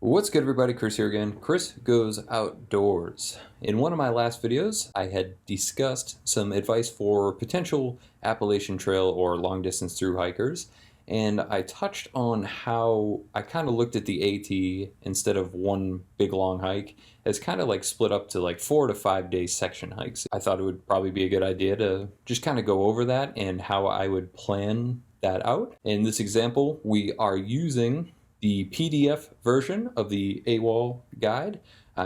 What's good, everybody? Chris here again. Chris Goes Outdoors. In one of my last videos, I had discussed some advice for potential Appalachian Trail or long distance through hikers, and I touched on how I kind of looked at the AT instead of one big long hike as kind of like split up to like 4 to 5 day section hikes. I thought it would probably be a good idea to just kind of go over that and how I would plan that out. In this example, we are using the PDF version of the AWOL guide.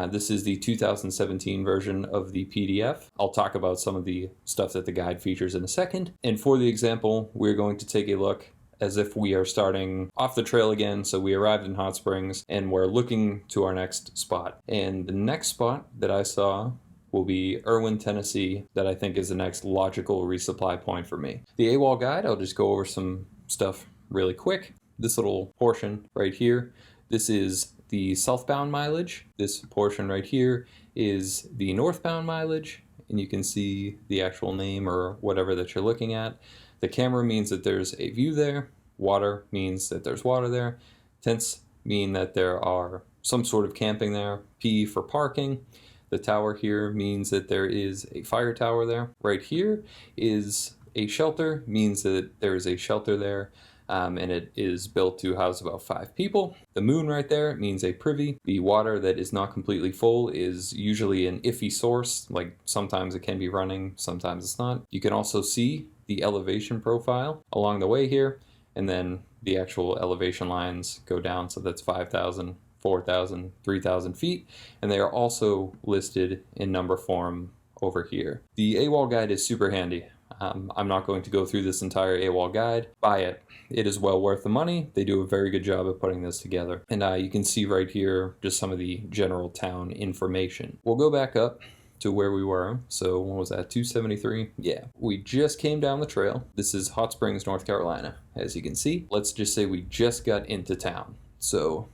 This is the 2017 version of the PDF. I'll talk about some of the stuff that the guide features in a second. And for the example, we're going to take a look as if we are starting off the trail again. So we arrived in Hot Springs and we're looking to our next spot. And the next spot that I saw will be Erwin, Tennessee, that I think is the next logical resupply point for me. The AWOL guide, I'll just go over some stuff really quick. This little portion right here, this is the southbound mileage. This portion right here is the northbound mileage, and you can see the actual name or whatever that you're looking at. The camera means that there's a view there. Water means that there's water there. Tents mean that there are some sort of camping there. P for parking. The tower here means that there is a fire tower there. Right here is a shelter, means that there is a shelter there. And it is built to house about 5 people. The moon right there means a privy. The water that is not completely full is usually an iffy source, like sometimes it can be running, sometimes it's not. You can also see the elevation profile along the way here, and then the actual elevation lines go down, so that's 5,000, 4,000, 3,000 feet, and they are also listed in number form over here. The AWOL guide is super handy. I'm not going to go through this entire AWOL guide. Buy it. It is well worth the money. They do a very good job of putting this together. And you can see right here just some of the general town information. We'll go back up to where we were. So what was that, 273? Yeah, we just came down the trail. This is Hot Springs, North Carolina. As you can see, let's just say we just got into town. So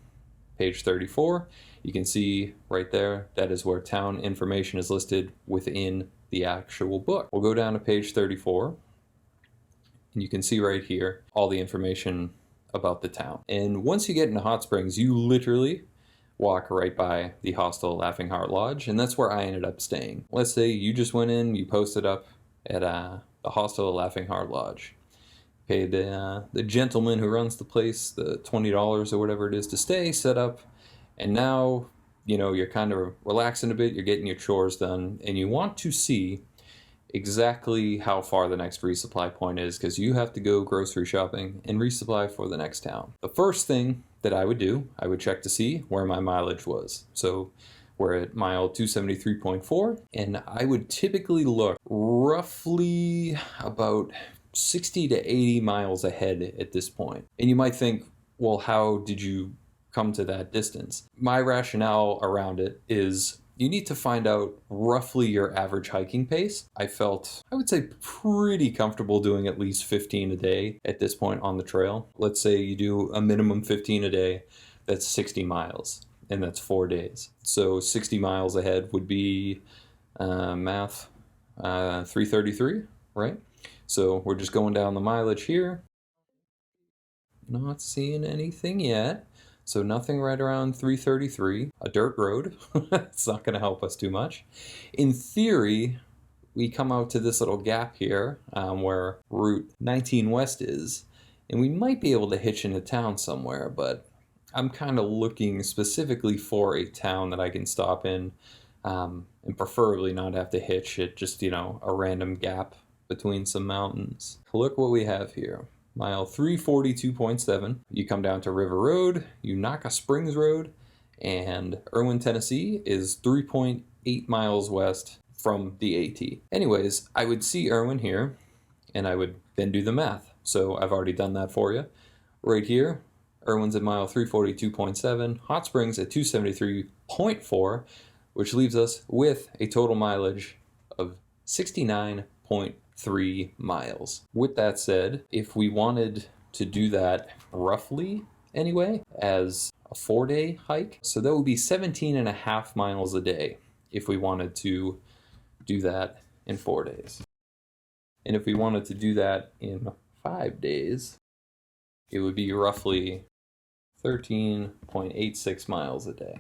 page 34, you can see right there, that is where town information is listed within the actual book. We'll go down to page 34, and you can see right here all the information about the town. And once you get into Hot Springs, you literally walk right by the hostel Laughing Heart Lodge, and that's where I ended up staying. Let's say you just went in, you posted up at the hostel Laughing Heart Lodge, paid the gentleman who runs the place the $20 or whatever it is to stay, set up, and now you know you're kind of relaxing a bit, you're getting your chores done, and you want to see exactly how far the next resupply point is, because you have to go grocery shopping and resupply for the next town. The first thing that I would do, I would check to see where my mileage was. So we're at mile 273.4, and I would typically look roughly about 60 to 80 miles ahead at this point. And you might think, well, how did you come to that distance? My rationale around it is you need to find out roughly your average hiking pace. I felt, I would say, pretty comfortable doing at least 15 a day at this point on the trail. Let's say you do a minimum 15 a day, that's 60 miles, and that's 4 days. So 60 miles ahead would be, 333, right? So we're just going down the mileage here. Not seeing anything yet. So nothing right around 333, a dirt road. It's not going to help us too much. In theory, we come out to this little gap here where Route 19 West is, and we might be able to hitch into town somewhere, but I'm kind of looking specifically for a town that I can stop in and preferably not have to hitch at just, you know, a random gap between some mountains. Look what we have here. Mile 342.7, you come down to River Road, Unaka Springs Road, and Erwin, Tennessee is 3.8 miles west from the AT. Anyways, I would see Erwin here, and I would then do the math. So I've already done that for you. Right here, Erwin's at mile 342.7, Hot Springs at 273.4, which leaves us with a total mileage of 69.3 miles. With that said, if we wanted to do that roughly anyway as a 4-day hike, so that would be 17.5 miles a day if we wanted to do that in 4 days. And if we wanted to do that in 5 days, it would be roughly 13.86 miles a day.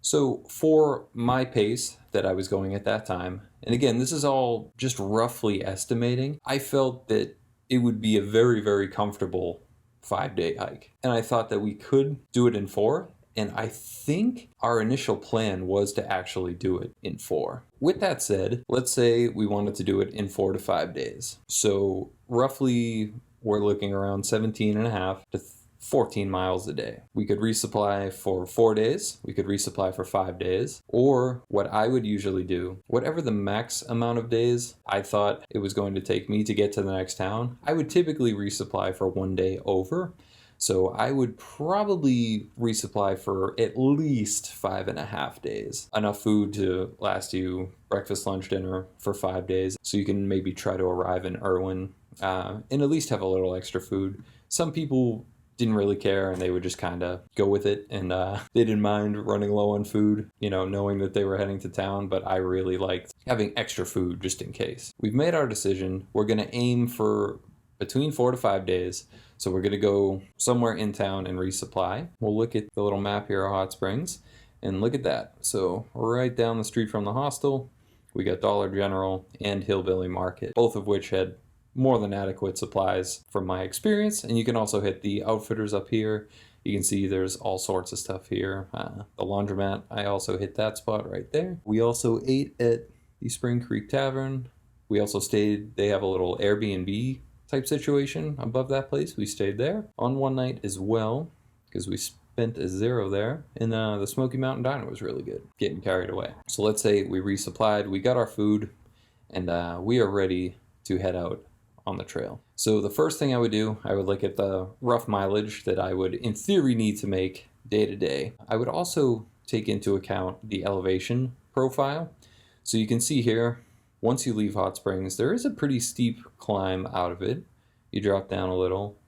So for my pace that I was going at that time, and again, this is all just roughly estimating, I felt that it would be a very, very comfortable 5-day hike. And I thought that we could do it in 4. And I think our initial plan was to actually do it in 4. With that said, let's say we wanted to do it in 4 to 5 days. So roughly we're looking around 17.5 to 14 miles a day. We could resupply for 4 days, we could resupply for 5 days, or what I would usually do, whatever the max amount of days I thought it was going to take me to get to the next town, I would typically resupply for 1 day over. So I would probably resupply for at least 5.5 days. Enough food to last you breakfast, lunch, dinner for 5 days. So you can maybe try to arrive in Irwin and at least have a little extra food. Some people didn't really care and they would just kind of go with it, and they didn't mind running low on food, you know, knowing that they were heading to town, but I really liked having extra food just in case. We've made our decision. We're going to aim for between 4 to 5 days. So we're going to go somewhere in town and resupply. We'll look at the little map here of Hot Springs and look at that. So right down the street from the hostel, we got Dollar General and Hillbilly Market, both of which had more than adequate supplies from my experience. And you can also hit the Outfitters up here. You can see there's all sorts of stuff here. The laundromat, I also hit that spot right there. We also ate at the Spring Creek Tavern. We also stayed, they have a little Airbnb type situation above that place. We stayed there on one night as well because we spent a $0 there. And the Smoky Mountain Diner was really good. Getting carried away. So let's say we resupplied, we got our food, and we are ready to head out on the trail. So the first thing I would do, I would look at the rough mileage that I would in theory need to make day to day. I would also take into account the elevation profile. So you can see here, once you leave Hot Springs, there is a pretty steep climb out of it. You drop down a little,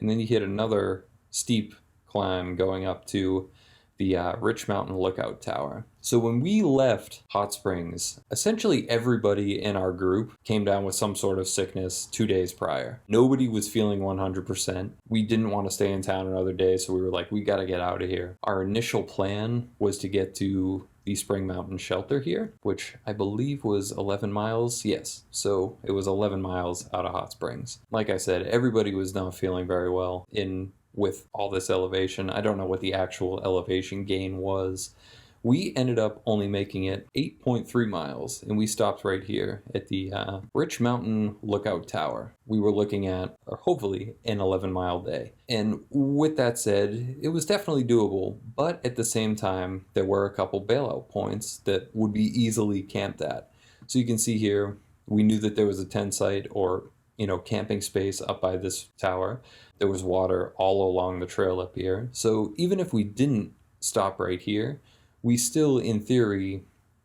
and then you hit another steep climb going up to the Rich Mountain Lookout Tower. So when we left Hot Springs, essentially everybody in our group came down with some sort of sickness 2 days prior. Nobody was feeling 100%. We didn't want to stay in town another day, so we were like, we got to get out of here. Our initial plan was to get to the Spring Mountain Shelter here, which I believe was 11 miles. Yes, so it was 11 miles out of Hot Springs. Like I said, everybody was not feeling very well with all this elevation. I don't know what the actual elevation gain was. We ended up only making it 8.3 miles, and we stopped right here at the Rich Mountain Lookout Tower. We were looking at, hopefully, an 11-mile day. And with that said, it was definitely doable, but at the same time, there were a couple bailout points that would be easily camped at. So you can see here, we knew that there was a tent site or camping space up by this tower. There was water all along the trail up here. So even if we didn't stop right here, we still, in theory,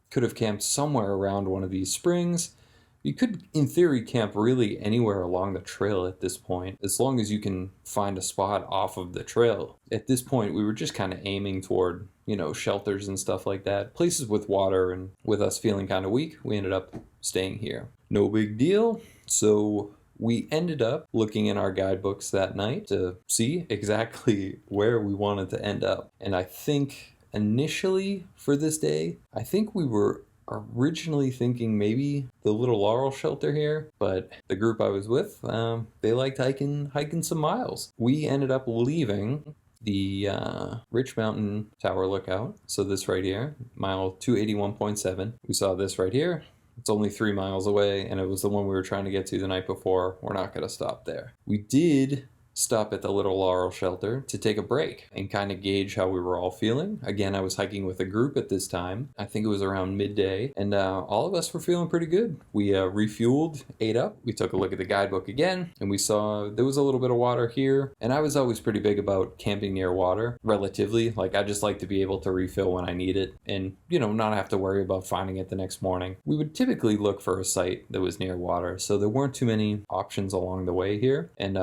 could have camped somewhere around one of these springs. You could, in theory, camp really anywhere along the trail at this point, as long as you can find a spot off of the trail. At this point, we were just kind of aiming toward, shelters and stuff like that. Places with water, and with us feeling kind of weak, we ended up staying here. No big deal. So we ended up looking in our guidebooks that night to see exactly where we wanted to end up. And I think initially for this day, I think we were originally thinking maybe the Little Laurel Shelter here, but the group I was with, they liked hiking some miles. We ended up leaving the Rich Mountain Tower Lookout. So this right here, mile 281.7. We saw this right here. It's only 3 miles away, and it was the one we were trying to get to the night before. We're not going to stop there. We did stop at the Little Laurel Shelter to take a break and kind of gauge how we were all feeling. Again, I was hiking with a group at this time. I think it was around midday, and all of us were feeling pretty good. We refueled, ate up. We took a look at the guidebook again, and we saw there was a little bit of water here. And I was always pretty big about camping near water, relatively. Like, I just like to be able to refill when I need it and, not have to worry about finding it the next morning. We would typically look for a site that was near water, so there weren't too many options along the way here. And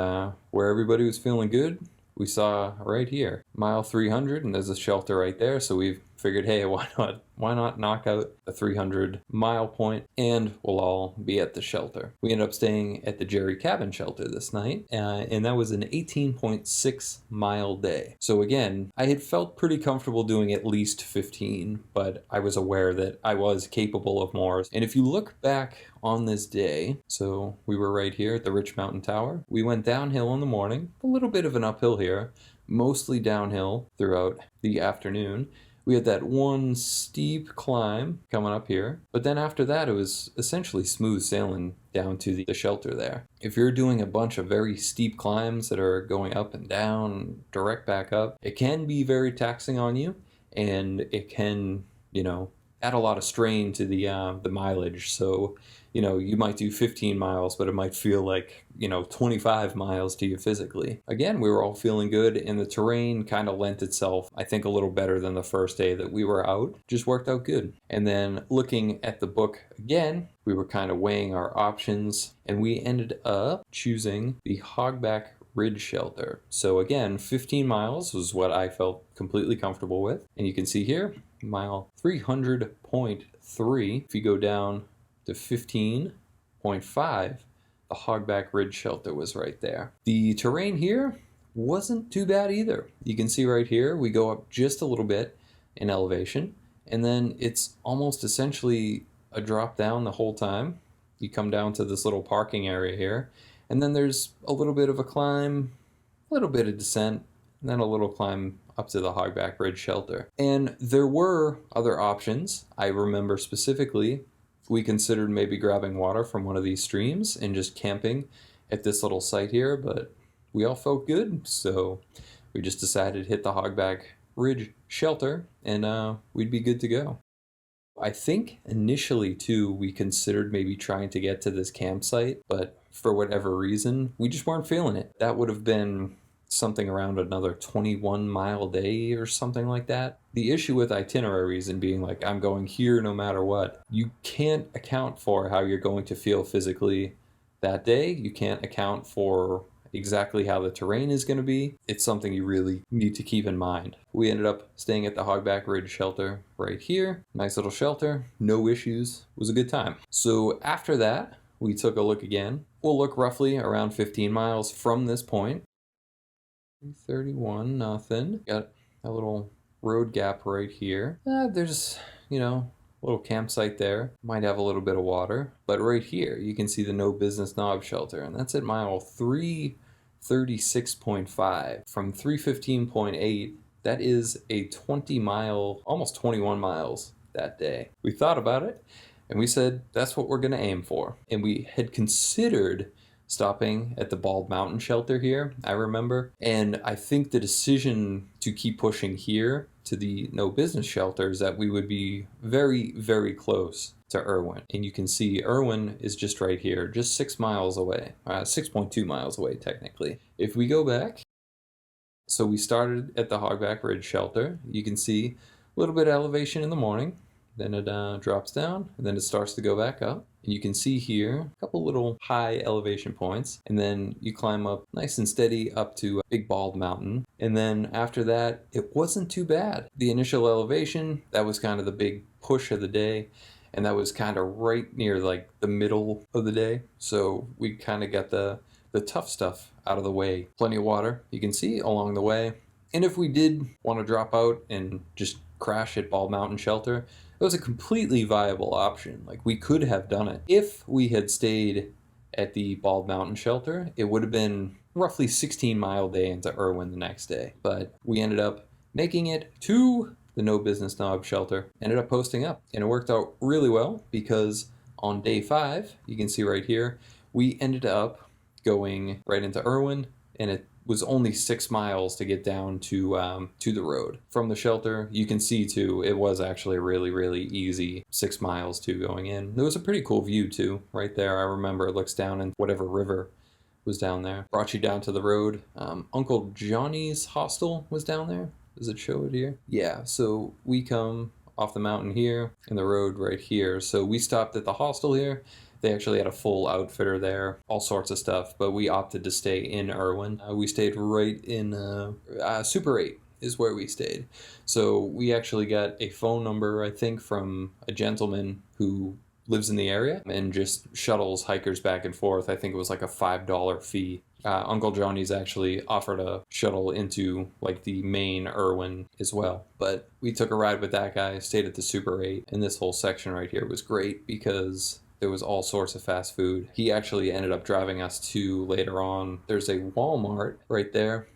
where everybody was feeling good, we saw right here, mile 300, and there's a shelter right there, so we've figured, hey, why not knock out the 300-mile point, and we'll all be at the shelter. We ended up staying at the Jerry Cabin Shelter this night, and that was an 18.6-mile day. So again, I had felt pretty comfortable doing at least 15, but I was aware that I was capable of more. And if you look back on this day, so we were right here at the Rich Mountain Tower. We went downhill in the morning, a little bit of an uphill here, mostly downhill throughout the afternoon. We had that one steep climb coming up here, but then after that it was essentially smooth sailing down to the shelter there. If you're doing a bunch of very steep climbs that are going up and down, direct back up, it can be very taxing on you, and it can, add a lot of strain to the mileage. So you might do 15 miles, but it might feel like, 25 miles to you physically. Again, we were all feeling good, and the terrain kind of lent itself, I think, a little better than the first day that we were out. Just worked out good. And then looking at the book again, we were kind of weighing our options, and we ended up choosing the Hogback Ridge Shelter. So again, 15 miles was what I felt completely comfortable with. And you can see here, mile 300.3. If you go down to 15.5, the Hogback Ridge Shelter was right there. The terrain here wasn't too bad either. You can see right here, we go up just a little bit in elevation, and then it's almost essentially a drop down the whole time. You come down to this little parking area here, and then there's a little bit of a climb, a little bit of descent, and then a little climb up to the Hogback Ridge Shelter. And there were other options. I remember specifically, we considered maybe grabbing water from one of these streams and just camping at this little site here, but we all felt good, so we just decided to hit the Hogback Ridge Shelter, and we'd be good to go. I think initially, too, we considered maybe trying to get to this campsite, but for whatever reason, we just weren't feeling it. That would have been something around another 21-mile day or something like that. The issue with itineraries and being like, I'm going here no matter what, you can't account for how you're going to feel physically that day. You can't account for exactly how the terrain is going to be. It's something you really need to keep in mind. We ended up staying at the Hogback Ridge Shelter right here. Nice little shelter, no issues. It was a good time. So after that, we took a look again. We'll look roughly around 15 miles from this point. 31, nothing. Got a little road gap right here. There's, a little campsite there. Might have a little bit of water. But right here, you can see the No Business Knob Shelter, and that's at mile 336.5. From 315.8, that is a 20-mile, almost 21 miles that day. We thought about it, and we said, that's what we're going to aim for. And we had considered stopping at the Bald Mountain Shelter here, I remember. And I think the decision to keep pushing here to the No Business Shelter is that we would be very, very close to Irwin. And you can see Irwin is just right here, just 6 miles away, 6.2 miles away technically. If we go back, so we started at the Hogback Ridge Shelter. You can see a little bit of elevation in the morning, then it drops down, and then it starts to go back up. And you can see here a couple little high elevation points, and then you climb up nice and steady up to Big Bald Mountain. And then after that, it wasn't too bad. The initial elevation, that was kind of the big push of the day, and that was kind of right near like the middle of the day. So we kind of got the tough stuff out of the way. Plenty of water, you can see along the way. And if we did want to drop out and just crash at Bald Mountain Shelter, it was a completely viable option. Like, we could have done it. If we had stayed at the Bald Mountain Shelter, it would have been roughly 16-mile day into Irwin the next day. But we ended up making it to the No Business Knob Shelter, ended up posting up. And it worked out really well because on day 5, you can see right here, we ended up going right into Irwin, and it was only 6 miles to get down to the road. From the shelter, you can see too, it was actually a really, really easy 6 miles to going in. There was a pretty cool view too, right there. I remember it looks down in whatever river was down there. Brought you down to the road. Uncle Johnny's hostel was down there. Does it show it here? Yeah, so we come off the mountain here and the road right here. So we stopped at the hostel here. They actually had a full outfitter there, all sorts of stuff, but we opted to stay in Irwin. We stayed right in Super 8 is where we stayed. So we actually got a phone number, I think, from a gentleman who lives in the area and just shuttles hikers back and forth. I think it was like a $5 fee. Uncle Johnny's actually offered a shuttle into like the main Irwin as well. But we took a ride with that guy, stayed at the Super 8, and this whole section right here was great because there was all sorts of fast food. He actually ended up driving us to, later on, there's a Walmart right there.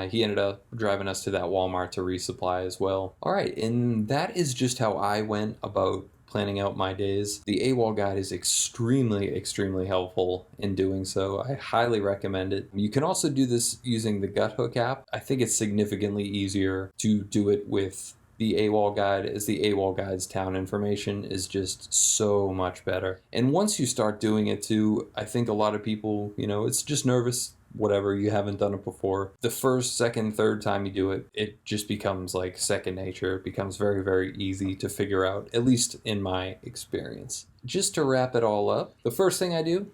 He ended up driving us to that Walmart to resupply as well. All right, and that is just how I went about planning out my days. The AWOL guide is extremely helpful in doing so. I highly recommend it. You can also do this using the Guthook app. I think it's significantly easier to do it with the AWOL guide, as the AWOL guide's town information is just so much better. And once you start doing it too, I think a lot of people, it's just nervous, whatever, you haven't done it before. The first, second, third time you do it, it just becomes like second nature. It becomes very easy to figure out, at least in my experience. Just to wrap it all up, the first thing I do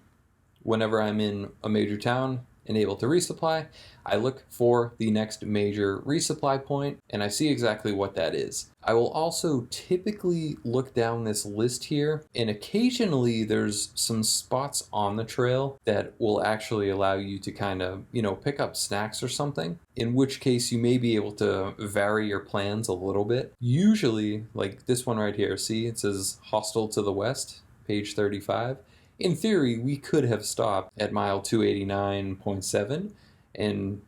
whenever I'm in a major town and able to resupply, I look for the next major resupply point, and I see exactly what that is. I will also typically look down this list here, and occasionally there's some spots on the trail that will actually allow you to kind of, pick up snacks or something, in which case you may be able to vary your plans a little bit. Usually, like this one right here, see, it says hostel to the west, page 35. In theory, we could have stopped at mile 289.7, and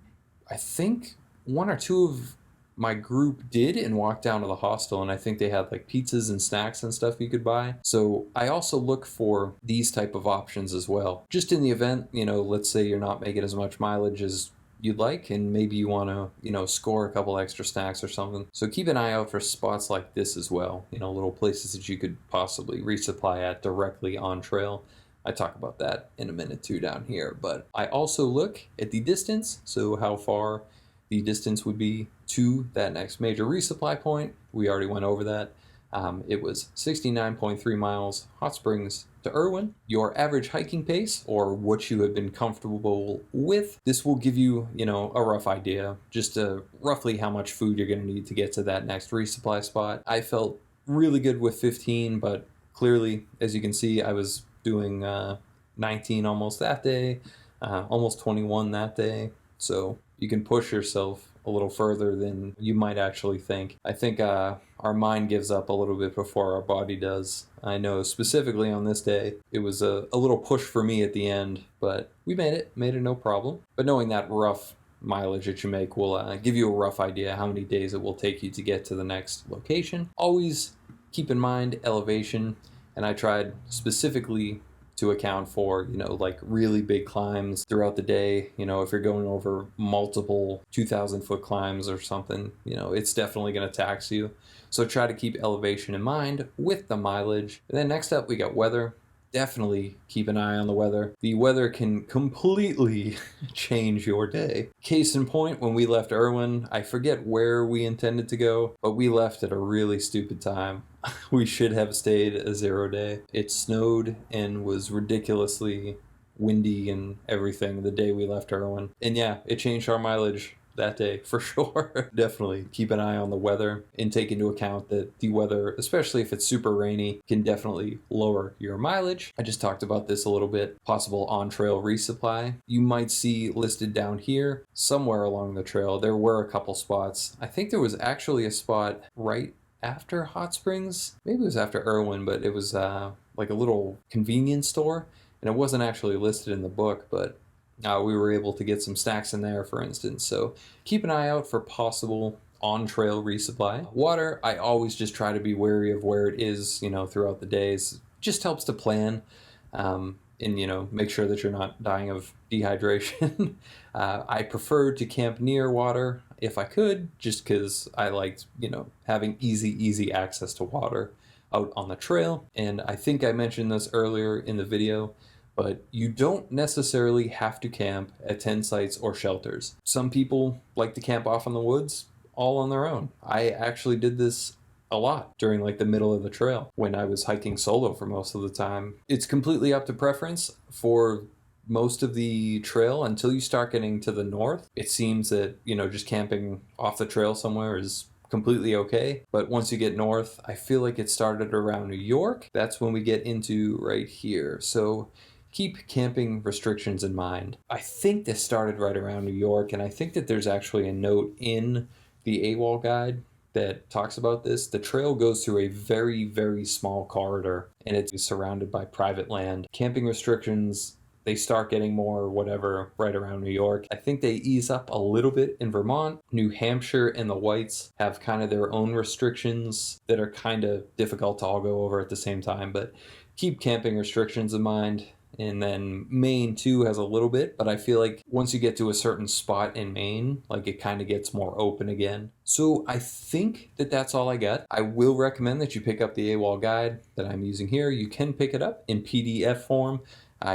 I think one or two of my group did and walked down to the hostel, and I think they had like pizzas and snacks and stuff you could buy. So I also look for these type of options as well. Just in the event, let's say you're not making as much mileage as you'd like, and maybe you want to, score a couple extra snacks or something. So keep an eye out for spots like this as well, little places that you could possibly resupply at directly on trail. I talk about that in a minute too down here, but I also look at the distance, so how far the distance would be to that next major resupply point. We already went over that. It was 69.3 miles, Hot Springs to Irwin. Your average hiking pace, or what you have been comfortable with, this will give you, a rough idea, just roughly how much food you're going to need to get to that next resupply spot. I felt really good with 15, but clearly, as you can see, I was doing 19 almost that day, almost 21 that day. So you can push yourself a little further than you might actually think. I think our mind gives up a little bit before our body does. I know specifically on this day, it was a little push for me at the end, but we made it no problem. But knowing that rough mileage that you make will give you a rough idea how many days it will take you to get to the next location. Always keep in mind elevation. And I tried specifically to account for, like really big climbs throughout the day. If you're going over multiple 2,000-foot climbs or something, it's definitely going to tax you. So try to keep elevation in mind with the mileage. And then next up, we got weather. Definitely keep an eye on the weather. The weather can completely change your day. Case in point, when we left Irwin, I forget where we intended to go, but we left at a really stupid time. We should have stayed a 0 day. It snowed and was ridiculously windy and everything the day we left Irwin. And yeah, it changed our mileage that day for sure. Definitely keep an eye on the weather and take into account that the weather, especially if it's super rainy, can definitely lower your mileage. I just talked about this a little bit. Possible on-trail resupply. You might see listed down here somewhere along the trail. There were a couple spots. I think there was actually a spot right after Hot Springs. Maybe it was after Irwin, but it was like a little convenience store, and it wasn't actually listed in the book, but we were able to get some snacks in there, for instance. So keep an eye out for possible on-trail resupply. Water, I always just try to be wary of where it is, throughout the days. Just helps to plan and, make sure that you're not dying of dehydration. I prefer to camp near water if I could, just because I liked, having easy access to water out on the trail. And I think I mentioned this earlier in the video, but you don't necessarily have to camp at tent sites or shelters. Some people like to camp off in the woods all on their own. I actually did this a lot during like the middle of the trail when I was hiking solo for most of the time. It's completely up to preference. For most of the trail until you start getting to the north. It seems that, just camping off the trail somewhere is completely okay. But once you get north, I feel like it started around New York. That's when we get into right here. So keep camping restrictions in mind. I think this started right around New York, and I think that there's actually a note in the AWOL guide that talks about this. The trail goes through a very, very small corridor, and it's surrounded by private land. Camping restrictions, they start getting more whatever right around New York. I think they ease up a little bit in Vermont. New Hampshire and the Whites have kind of their own restrictions that are kind of difficult to all go over at the same time, but keep camping restrictions in mind. And then Maine too has a little bit, but I feel like once you get to a certain spot in Maine, like it kind of gets more open again. So I think that that's all I got. I will recommend that you pick up the AWOL guide that I'm using here. You can pick it up in PDF form.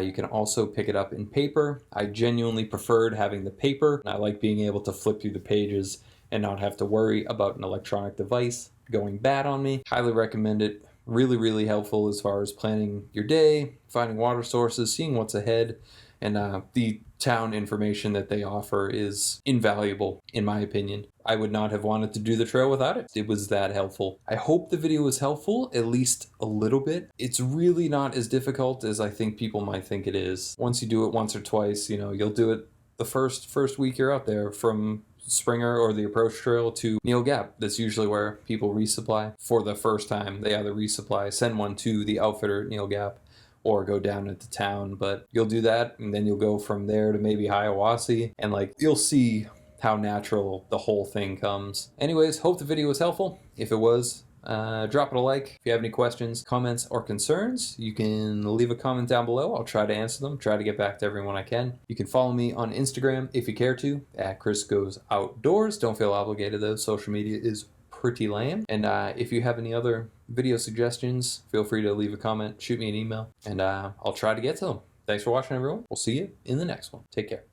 You can also pick it up in paper. I genuinely preferred having the paper. I like being able to flip through the pages and not have to worry about an electronic device going bad on me. Highly recommend it. Really, really helpful as far as planning your day, finding water sources, seeing what's ahead, and the town information that they offer is invaluable, in my opinion. I would not have wanted to do the trail without it. It was that helpful. I hope the video was helpful, at least a little bit. It's really not as difficult as I think people might think it is. Once you do it once or twice, you'll do it the first week you're out there, from Springer or the approach trail to Neil Gap. That's usually where people resupply for the first time. They either resupply, send one to the outfitter at Neil Gap, or go down into town. But you'll do that, and then you'll go from there to maybe Hiawassee, and you'll see how natural the whole thing comes. Anyways, hope the video was helpful. If it was, drop it a like. If you have any questions, comments, or concerns, you can leave a comment down below. I'll try to answer them, try to get back to everyone I can. You can follow me on Instagram if you care to, at Chris Goes Outdoors. Don't feel obligated though, social media is pretty lame. And if you have any other video suggestions, feel free to leave a comment, shoot me an email, and I'll try to get to them. Thanks for watching, everyone. We'll see you in the next one. Take care.